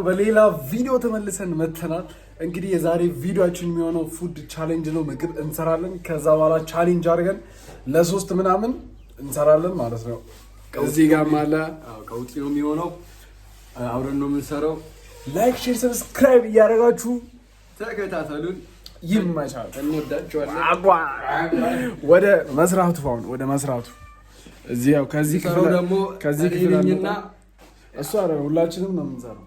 በሌላ ቪዲዮ ተመልሰን መተናል። እንግዲህ የዛሬ ቪዲዮአችን የሚሆነው ፉድ ቻሌንጅ ነው። ምግብ እንሰራለን። ከዛ በኋላ ቻሌንጅ አድርገን ለሶስት ምናምን እንሰራለን ማለት ነው። እዚህ ጋር አለ ከውጭ ነው የሚሆነው። አብረን ነው የምንሰራው። ላይክ፣ ሼር፣ ሰብስክራይብ እያደረጋችሁ ተከታተሉን። ይመቻል። እንወዳችኋለን። ወደ መስራቱ አሁን ወደ መስራቱ እዚህ ያው ከዚህ ክፍል ደግሞ ከዚህ ክፍል እኔና እሱ አረ ሁላችንም ነው የምንሰራው።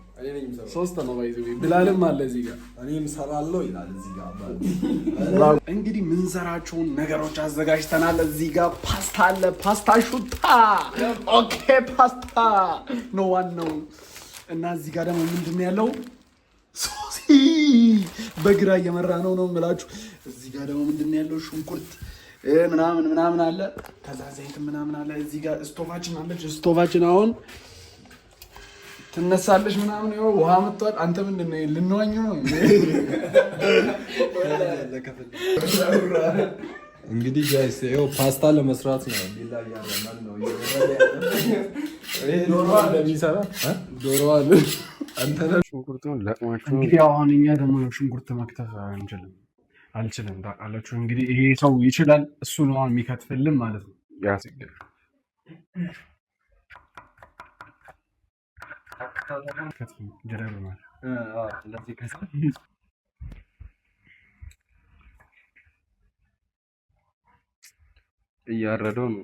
ሶስት ነው ባይዘ ብላልም አለ እዚህ ጋር እኔም ሰራለሁ ይላል እዚህ ጋር። እንግዲህ የምንሰራቸውን ነገሮች አዘጋጅተናል። እዚህ ጋር ፓስታ አለ። ፓስታ ሹታ ኦኬ፣ ፓስታ ነው ዋናው። እና እዚህ ጋር ደግሞ ምንድን ነው ያለው? ሶሲ በግራ እየመራ ነው የምላችሁ። እዚህ ጋር ደግሞ ምንድን ነው ያለው? ሽንኩርት ምናምን አለ። ከዛ ዘይት ምናምን አለ። እዚህ ጋር ስቶቫችን አለች። ስቶቫችን አሁን ትነሳለች ምናምን። ይኸው ውሃ መጥቷል። አንተ ምንድን ነው ልንዋኝ ነው? እንግዲህ ጋይስ ይኸው ፓስታ ለመስራት ነው። ሌላ ያረማል ነው ዶሮ አለ። አንተ ሽንኩርቱን ለቅማችሁ እንግዲህ አሁን እኛ ደግሞ ሽንኩርት መክተፍ አልችልም ታውቃላችሁ። እንግዲህ ይሄ ሰው ይችላል። እሱ ነው አሁን የሚከትፍልን ማለት ነው። እያረደው ነው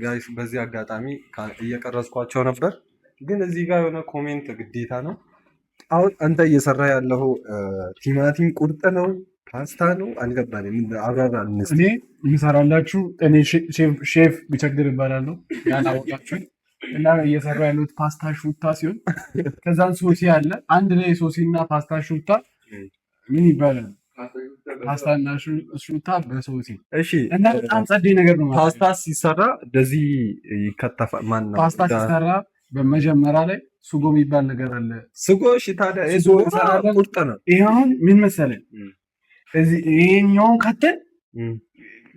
ጋይስ። በዚህ አጋጣሚ እየቀረጽኳቸው ነበር፣ ግን እዚህ ጋር የሆነ ኮሜንት ግዴታ ነው። አሁን አንተ እየሰራ ያለው ቲማቲም ቁርጥ ነው ፓስታ ነው አልገባኝም። አብራራ። እኔ የምሰራላችሁ እኔ ሼፍ ቢቸግር እባላለሁ። ያላወቃችሁ እና እየሰራ ያሉት ፓስታ ሹታ ሲሆን ከዛን ሶሲ አለ። አንድ ላይ ሶሲ እና ፓስታ ሹታ ምን ይባላል? ፓስታና ሹታ በሶሲ። እሺ። እና በጣም ጸዴ ነገር ነው። ፓስታ ሲሰራ እንደዚህ ይከተፋል። ማን ነው ፓስታ ሲሰራ በመጀመሪያ ላይ ሱጎ የሚባል ነገር አለ። ሱጎ። እሺ። ታዲያ ቁርጥ ነው ይሄ። አሁን ምን መሰለህ እዚህ ይሄኛውን ከተን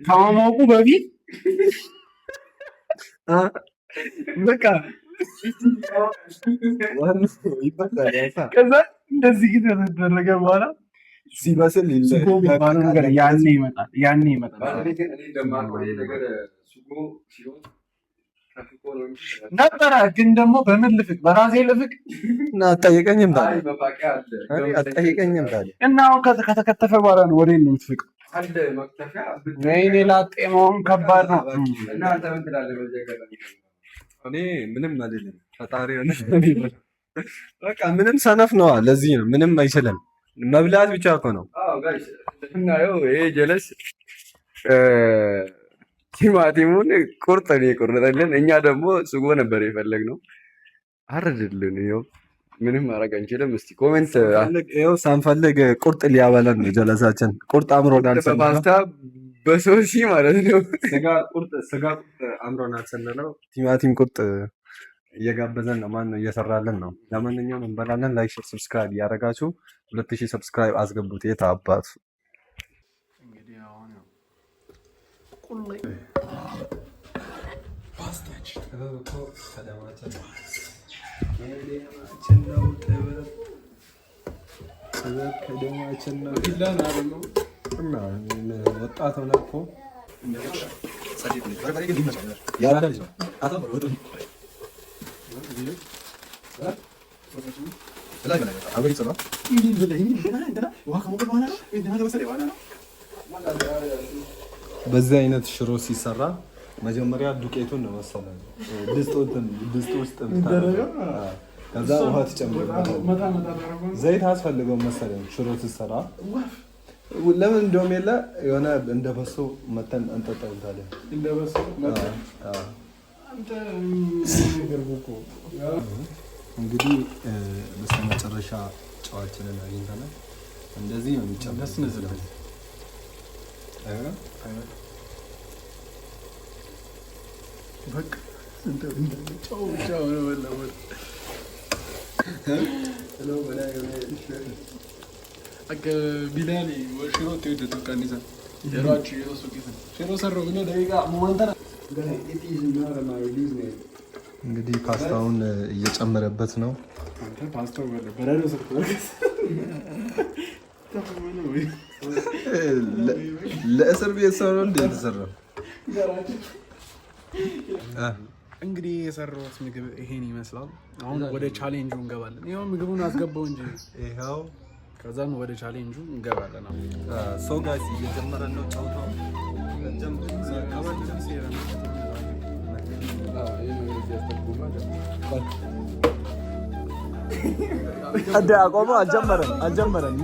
ከማሞቁ በፊት በቃ ከዛ እንደዚህ ግን ተደረገ በኋላ ሲበስል ያኔ ይመጣል ነበረ። ግን ደግሞ በምን ልፍቅ? በራሴ ልፍቅ እና አትጠይቀኝም ታዲያ። እና አሁን ከተከተፈ በኋላ ነው ወደ ነው የምትፍቀው። ወይኔ ላጤ መሆን ከባድ ነው። እኔ ምንም አይደለም። ፈጣሪ በቃ ምንም ሰነፍ ነዋ። ለዚህ ነው ምንም አይችልም። መብላት ብቻ እኮ ነው። ይሄ ጀለስ ቲማቲሙን ቁርጥ ነው የቆረጠልን። እኛ ደግሞ ስጎ ነበር የፈለግነው። አረድልን። ይኸው ምንም ማድረግ አንችልም። እስቲ ኮሜንት ይኸው ሳንፈልግ ቁርጥ ሊያበላን ነው ጀለሳችን። ቁርጥ አምሮናል። በፓስታ በሶሲ ማለት ነው። ስጋ ቁርጥ አምሮናል ስንለው ቲማቲም ቁርጥ እየጋበዘን ነው። ማን ነው እየሰራልን ነው። ለማንኛውም እንበላለን። ላይክ፣ ሼር፣ ሰብስክራይብ እያደረጋችሁ 2000 ሰብስክራይብ አስገቡት። የት አባቱ ወጣት ሆነ እኮ በዚህ አይነት ሽሮ ሲሰራ መጀመሪያ ዱቄቱን ነው መሰለህ ድስት ውስጥ ከዛ ውሃ ትጨምርበታለህ። ዘይት አስፈልገው መሰለኝ ሽሮ ሲሰራ። ለምን እንደውም የለ የሆነ እንደ በሶ መተን እንጠጣውታለን። እንደ በሶ መተን እንግዲህ በስተመጨረሻ ጨዋችንን አግኝተናል። እንደዚህ ነው የሚጨምረው። በቃ ጨው ብቻ ሆነ በላው። ቢላሊ ሽሮ ተወደደ ካኒሳ የራቹ የሱ ኪስ ሽሮ ሰሮ ብሎ ደቂቃ ሞመንተና እንግዲህ ፓስታውን እየጨመረበት ነው። አንተ ፓስታው በረዶ ለእስር ቤት ሰው ነው እንደ የተሰራው። እንግዲህ የሰራሁት ምግብ ይሄን ይመስላል። አሁን ወደ ቻሌንጁ እንገባለን። ይኸው ምግቡን አስገባው እንጂ ይኸው ከዛም ወደ ቻሌንጁ እንገባለን። ሰው ጋር እየጀመረ ነው ጨዋታው። አዳ አቆመ። አልጀመረም።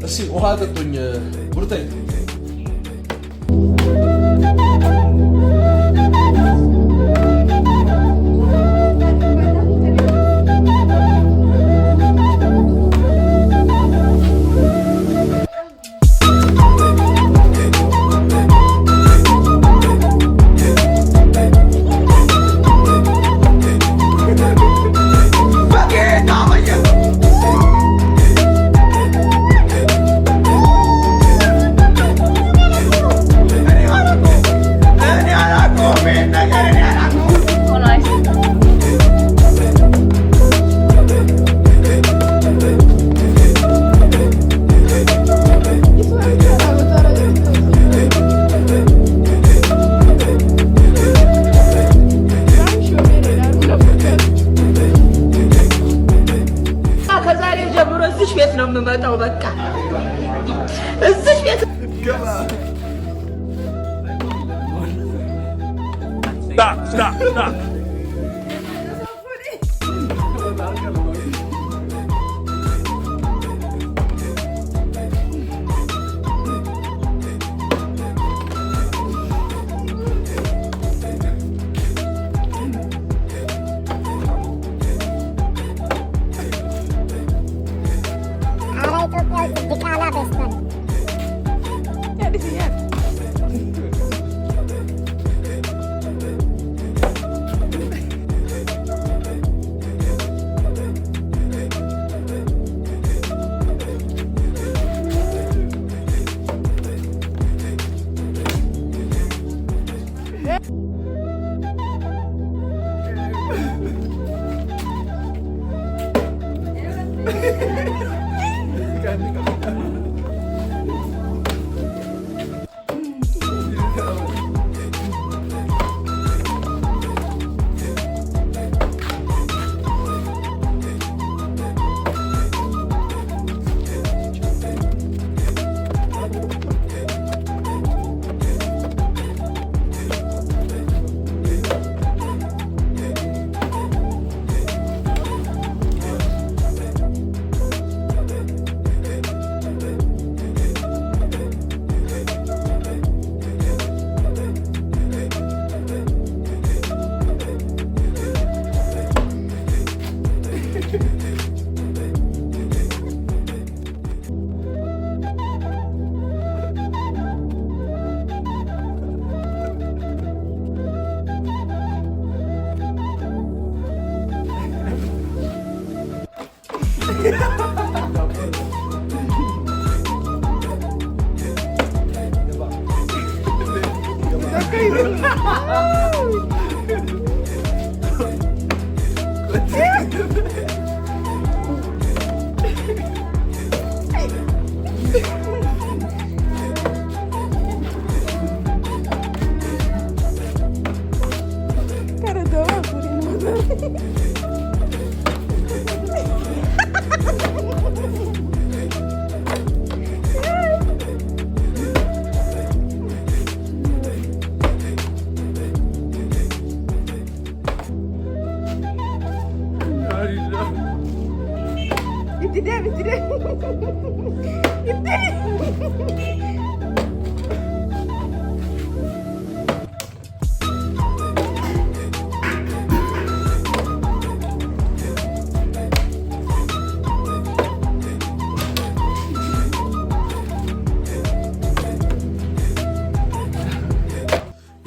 እሺ ውሃ ጠጡኝ ቡርተኝ ነው የምመጣው። በቃ እዚህ ቤት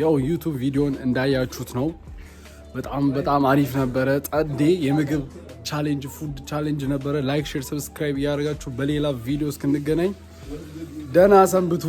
ያው ዩቱብ ቪዲዮን እንዳያችሁት ነው። በጣም አሪፍ ነበረ። ጸዴ የምግብ ቻሌንጅ ፉድ ቻሌንጅ ነበረ። ላይክ፣ ሼር፣ ሰብስክራይብ እያደረጋችሁ በሌላ ቪዲዮ እስክንገናኝ ደህና ሰንብቱ።